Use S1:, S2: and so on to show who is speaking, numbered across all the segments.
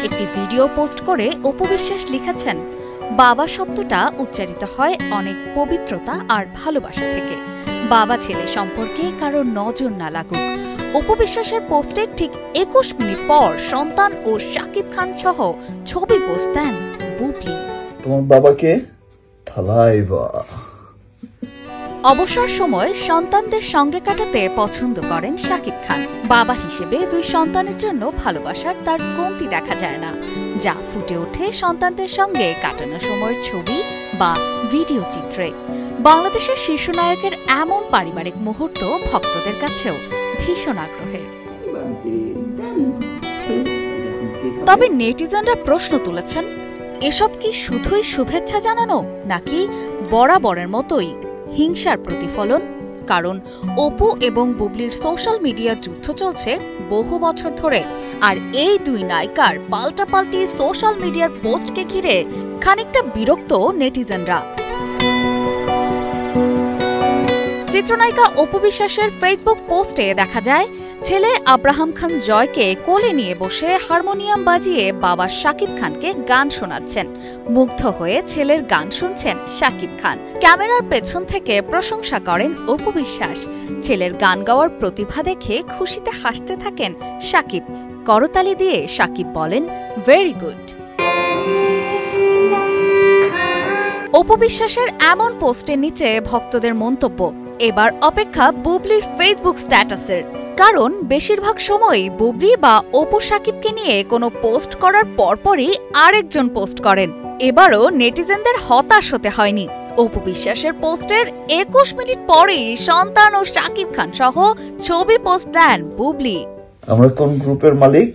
S1: একটি video post করে অপু বিশ্বাস লিখেছেন, বাবা শব্দটা উচ্চারিত হয় অনেক পবিত্রতা আর ভালোবাসা থেকে। বাবা ছেলে সম্পর্কে কারো নজর না লাগুক। অপু বিশ্বাসের পোস্টের ঠিক 21 মিনিট পর সন্তান ও শাকিব খান সহ ছবি পোস্ট দেন বুবলি।
S2: তোমার বাবাকে থালাইভা।
S1: অবসর সময় সন্তানদের সঙ্গে কাটাতে পছন্দ করেন শাকিব খান। বাবা হিসেবে দুই সন্তানের জন্য ভালোবাসার তার কমতি দেখা যায় না, যা ফুটে ওঠে সন্তানদের সঙ্গে কাটানো সময়ের ছবি বা ভিডিও চিত্রে। বাংলাদেশের শীর্ষ নায়কের এমন পারিবারিক মুহূর্ত ভক্তদের কাছেও ভীষণ আগ্রহের। তবে নেটিজেনরা প্রশ্ন তুলেছেন, এসব কি শুধুই শুভেচ্ছা জানানো নাকি বরাবরের মতোই হিংসার প্রতিফলন? কারণ অপু এবং বুবলির সোশ্যাল মিডিয়া যুদ্ধ চলছে বহু বছর ধরে, আর এই দুই নায়িকার পাল্টাপাল্টি সোশ্যাল মিডিয়ার পোস্টকে ঘিরে খানিকটা বিরক্ত নেটিজেনরা। চিত্রনায়িকা অপু বিশ্বাসের ফেসবুক পোস্টে দেখা যায়, ছেলে আব্রাহাম খান জয়কে কোলে নিয়ে বসে হারমোনিয়াম বাজিয়ে বাবা শাকিব খানকে গান শোনাচ্ছেন। মুগ্ধ হয়ে ছেলের গান শুনছেন শাকিব খান। ক্যামেরার পেছন থেকে প্রশংসা করেন অপু বিশ্বাস। ছেলের গান গাওয়ার প্রতিভা দেখে খুশিতে হাসতে থাকেন শাকিব। করতালি দিয়ে শাকিব বলেন, ভেরি গুড। অপু বিশ্বাসের এমন পোস্টের নিচে ভক্তদের মন্তব্য, এবার অপেক্ষা বুবলির ফেসবুক স্ট্যাটাসের। কারণ বেশিরভাগ সময়ই বুবলি বা অপু শাকিবকে নিয়ে কোনো পোস্ট করার পরপরই আরেকজন পোস্ট করেন। এবারও নেটিজেনদের হতাশ হতে হয়নি। অপু বিশ্বাসের পোস্টের 21 মিনিট পরেই সন্তান ও শাকিব খান সহ ছবি পোস্ট দেন বুবলি।
S2: আমরা কোন গ্রুপের মালিক?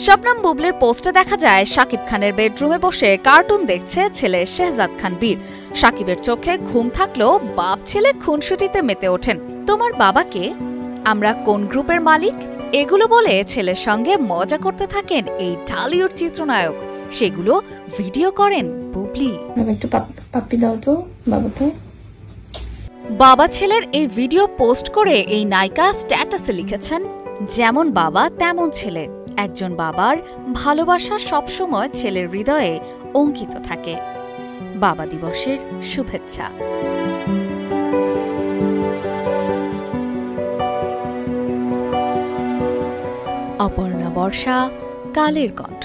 S1: শবনম বুবলির পোস্টে দেখা যায়, শাকিব খানের বেডরুমে বসে কার্টুন দেখছে ছেলে শেহজাদ খান বীর। শাকিবের চোখে ঘুম থাকলেও বাপ ছেলে খুনসুটিতে মেতে ওঠেন। তোমার বাবাকে? আমরা কোন গ্রুপের মালিক? এগুলো বলে ছেলের সঙ্গে মজা করতে থাকেন এই ঢালিউড চিত্রনায়ক। সেগুলো ভিডিও করেন বুবলি। বাবা ছেলের এই ভিডিও পোস্ট করে এই নায়িকা স্ট্যাটাসে লিখেছেন, যেমন বাবা তেমন ছেলে। একজন বাবার ভালোবাসা সবসময় ছেলের হৃদয়ে অঙ্কিত থাকে। বাবা দিবসের শুভেচ্ছা। অপর্ণা বর্ষা, কালের কণ্ঠ।